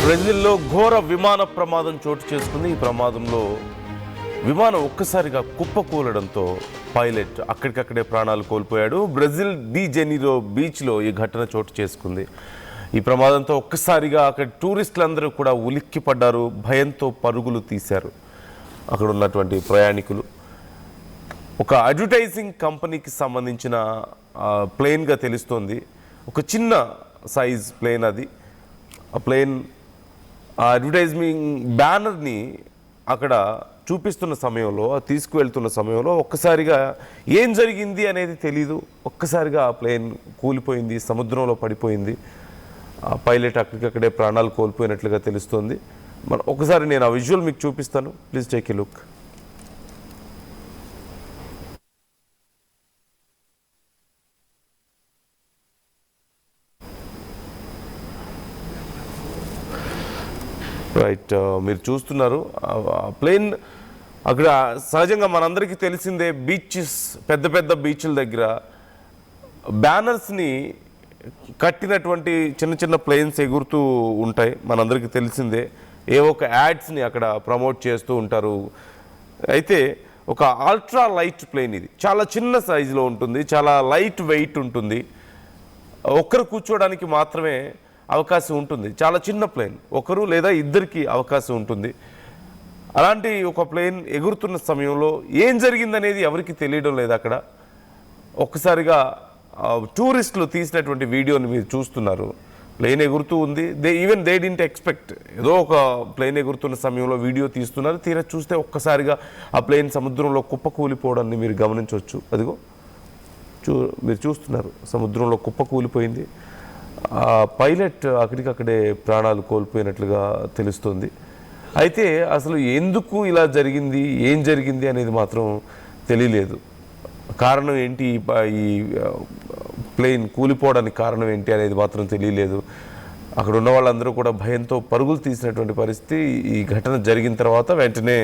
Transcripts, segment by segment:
బ్రెజిల్లో ఘోర విమాన ప్రమాదం చోటు చేసుకుంది. ఈ ప్రమాదంలో విమానం ఒక్కసారిగా కుప్పకూలడంతో పైలట్ అక్కడికక్కడే ప్రాణాలు కోల్పోయాడు. బ్రెజిల్ డి జెనీరో బీచ్లో ఈ ఘటన చోటు చేసుకుంది. ఈ ప్రమాదంతో ఒక్కసారిగా అక్కడ టూరిస్టులందరూ కూడా ఉలిక్కి పడ్డారు, భయంతో పరుగులు తీశారు. అక్కడ ఉన్నటువంటి ప్రయాణికులు ఒక అడ్వర్టైజింగ్ కంపెనీకి సంబంధించిన ప్లేన్గా తెలుస్తోంది. ఒక చిన్న సైజ్ ప్లేన్ అది. ఆ ప్లేన్ ఆ అడ్వర్టైజింగ్ బ్యానర్ని అక్కడ చూపిస్తున్న సమయంలో, తీసుకువెళ్తున్న సమయంలో ఒక్కసారిగా ఏం జరిగింది అనేది తెలీదు. ఒక్కసారిగా ఆ ప్లేన్ కూలిపోయింది, సముద్రంలో పడిపోయింది. ఆ పైలట్ అక్కడికక్కడే ప్రాణాలు కోల్పోయినట్లుగా తెలుస్తోంది. ఒకసారి నేను ఆ విజువల్ మీకు చూపిస్తాను. Please take a look. Right, మీరు చూస్తున్నారు ప్లేన్. అక్కడ సహజంగా మనందరికీ తెలిసిందే, బీచెస్, పెద్ద పెద్ద బీచ్ల దగ్గర బ్యానర్స్ని కట్టినటువంటి చిన్న చిన్న ప్లేన్స్ ఎగురుతూ ఉంటాయి. మనందరికీ తెలిసిందే, ఏ ఒక యాడ్స్ని అక్కడ ప్రమోట్ చేస్తూ ఉంటారు. అయితే ఒక అల్ట్రా లైట్ ప్లేన్ ఇది. చాలా చిన్న సైజులో ఉంటుంది, చాలా లైట్ వెయిట్ ఉంటుంది. ఒక్కరు కూర్చోవడానికి మాత్రమే అవకాశం ఉంటుంది. చాలా చిన్న ప్లేన్, ఒకరు లేదా ఇద్దరికి అవకాశం ఉంటుంది. అలాంటి ఒక ప్లేన్ ఎగురుతున్న సమయంలో ఏం జరిగిందనేది ఎవరికి తెలియడం లేదు. అక్కడ ఒక్కసారిగా టూరిస్టులు తీసినటువంటి వీడియోని మీరు చూస్తున్నారు. ప్లేన్ ఎగురుతూ ఉంది. దే డింట్ ఎక్స్పెక్ట్, ఏదో ఒక ప్లేన్ ఎగురుతున్న సమయంలో వీడియో తీస్తున్నారు. తీరా చూస్తే ఒక్కసారిగా ఆ ప్లేన్ సముద్రంలో కుప్పకూలిపోవడాన్ని మీరు గమనించవచ్చు. అదిగో మీరు చూస్తున్నారు, సముద్రంలో కుప్పకూలిపోయింది. పైలట్ అక్కడికక్కడే ప్రాణాలు కోల్పోయినట్లుగా తెలుస్తుంది. అయితే అసలు ఎందుకు ఇలా జరిగింది, ఏం జరిగింది అనేది మాత్రం తెలియలేదు. కారణం ఏంటి, ఈ ప్లేన్ కూలిపోవడానికి కారణం ఏంటి అనేది మాత్రం తెలియలేదు. అక్కడ ఉన్న వాళ్ళందరూ కూడా భయంతో పరుగులు తీసినటువంటి పరిస్థితి. ఈ ఘటన జరిగిన తర్వాత వెంటనే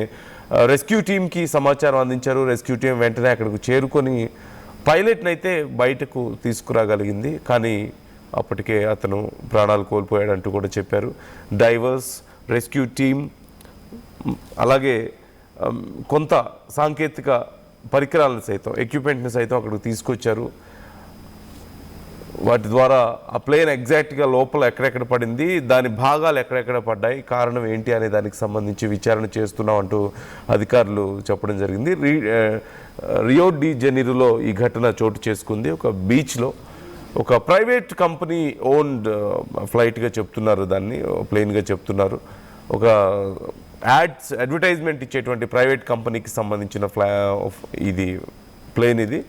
రెస్క్యూ టీంకి సమాచారం అందించారు. రెస్క్యూ టీం వెంటనే అక్కడికి చేరుకొని పైలట్ని అయితే బయటకు తీసుకురాగలిగింది. కానీ అప్పటికే అతను ప్రాణాలు కోల్పోయాడంటూ కూడా చెప్పారు. డైవర్స్, రెస్క్యూ టీమ్, అలాగే కొంత సాంకేతిక పరికరాలను సైతం, ఎక్విప్మెంట్ని సైతం అక్కడికి తీసుకొచ్చారు. వాటి ద్వారా ఆ ప్లేన్ ఎగ్జాక్ట్గా లోపల ఎక్కడెక్కడ పడింది, దాని భాగాలు ఎక్కడెక్కడ పడ్డాయి, కారణం ఏంటి అనే దానికి సంబంధించి విచారణ చేస్తున్నాం అంటూ అధికారులు చెప్పడం జరిగింది. రియో డి జెనీరోలో ఈ ఘటన చోటు చేసుకుంది. ఒక బీచ్లో ఒక ప్రైవేట్ కంపెనీ ఓన్డ్ ఫ్లైట్గా చెప్తున్నారు, దాన్ని ప్లేన్గా చెప్తున్నారు. ఒక అడ్వర్టైజ్మెంట్ ఇచ్చేటువంటి ప్రైవేట్ కంపెనీకి సంబంధించిన ఇది ప్లేన్. ఇది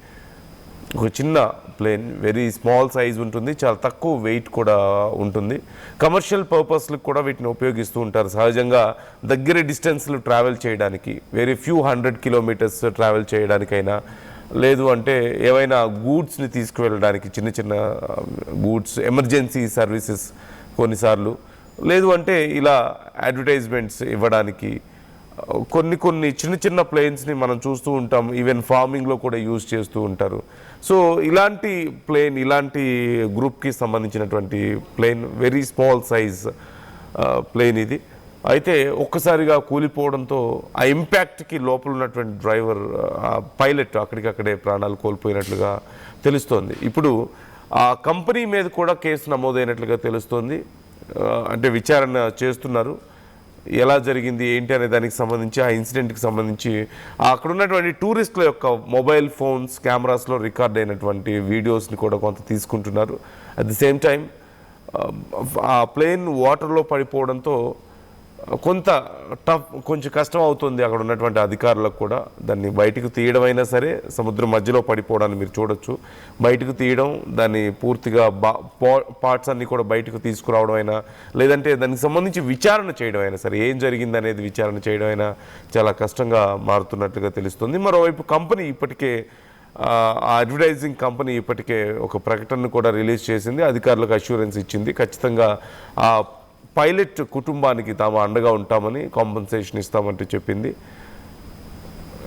ఒక చిన్న ప్లేన్, వెరీ స్మాల్ సైజ్ ఉంటుంది, చాలా తక్కువ వెయిట్ కూడా ఉంటుంది. కమర్షియల్ పర్పస్లకు కూడా వీటిని ఉపయోగిస్తూ ఉంటారు. సహజంగా దగ్గర డిస్టెన్స్లు ట్రావెల్ చేయడానికి, వెరీ ఫ్యూ 100 కిలోమీటర్స్ ట్రావెల్ చేయడానికైనా, లేదు అంటే ఏవైనా గూడ్స్ని తీసుకువెళ్ళడానికి, చిన్న చిన్న గూడ్స్, ఎమర్జెన్సీ సర్వీసెస్ కొన్నిసార్లు, లేదు అంటే ఇలా అడ్వర్టైజ్మెంట్స్ ఇవ్వడానికి కొన్ని చిన్న చిన్న ప్లేన్స్ని మనం చూస్తూ ఉంటాం. ఈవెన్ ఫార్మింగ్లో కూడా యూజ్ చేస్తూ ఉంటారు. సో ఇలాంటి ప్లేన్, ఇలాంటి గ్రూప్కి సంబంధించినటువంటి plane, very small size plane ఇది. అయితే ఒక్కసారిగా కూలిపోవడంతో ఆ ఇంపాక్ట్కి లోపల ఉన్నటువంటి డ్రైవర్, పైలట్ అక్కడికక్కడే ప్రాణాలు కోల్పోయినట్లుగా తెలుస్తోంది. ఇప్పుడు ఆ కంపెనీ మీద కూడా కేసు నమోదైనట్లుగా తెలుస్తోంది. అంటే విచారణ చేస్తున్నారు, ఎలా జరిగింది ఏంటి అనే దానికి సంబంధించి, ఆ ఇన్సిడెంట్కి సంబంధించి అక్కడ ఉన్నటువంటి టూరిస్టుల యొక్క మొబైల్ ఫోన్స్, కెమెరాస్లో రికార్డ్ అయినటువంటి వీడియోస్ని కూడా కొంత తీసుకుంటున్నారు. అట్ ది సేమ్ టైం ఆ ప్లేన్ వాటర్లో పడిపోవడంతో కొంచెం కష్టం అవుతుంది అక్కడ ఉన్నటువంటి అధికారులకు కూడా. దాన్ని బయటకు తీయడం అయినా సరే, సముద్రం మధ్యలో పడిపోవడాన్ని మీరు చూడొచ్చు. బయటకు తీయడం, దాన్ని పూర్తిగా పార్ట్స్ అన్నీ కూడా బయటకు తీసుకురావడం అయినా, లేదంటే దానికి సంబంధించి విచారణ చేయడం అయినా సరే, ఏం జరిగింది అనేది విచారణ చేయడం అయినా చాలా కష్టంగా మారుతున్నట్లుగా తెలుస్తుంది. మరోవైపు కంపెనీ ఇప్పటికే, ఆ అడ్వర్టైజింగ్ కంపెనీ ఇప్పటికే ఒక ప్రకటనను కూడా రిలీజ్ చేసింది. అధికారులకు అష్యూరెన్స్ ఇచ్చింది, ఖచ్చితంగా ఆ పైలట్ కుటుంబానికి తాము అండగా ఉంటామని, కాంపెన్సేషన్ ఇస్తామంటూ చెప్పింది.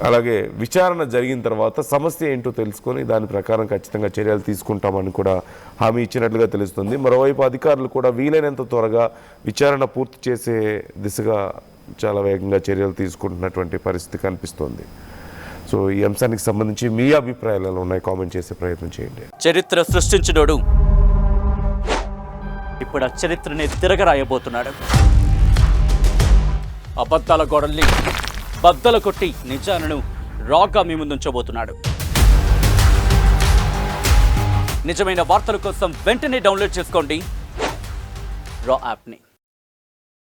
అలాగే విచారణ జరిగిన తర్వాత సమస్య ఏంటో తెలుసుకొని దాని ప్రకారం ఖచ్చితంగా చర్యలు తీసుకుంటామని కూడా హామీ ఇచ్చినట్లుగా తెలుస్తుంది. మరోవైపు అధికారులు కూడా వీలైనంత త్వరగా విచారణ పూర్తి చేసే దిశగా చాలా వేగంగా చర్యలు తీసుకుంటున్నటువంటి పరిస్థితి కనిపిస్తోంది. సో ఈ అంశానికి సంబంధించి మీ అభిప్రాయాలు ఎలా ఉన్నాయి, కామెంట్ చేసే ప్రయత్నం చేయండి. చరిత్ర సృష్టించినోడు ఇప్పుడు ఆ చరిత్రని తిరగరాయబోతున్నాడు. అబద్ధాల గోడల్ని బద్దలు కొట్టి నిజాలను రాగా మీ ముందుంచబోతున్నాడు. నిజమైన వార్తల కోసం వెంటనే డౌన్లోడ్ చేసుకోండి రా యాప్ని.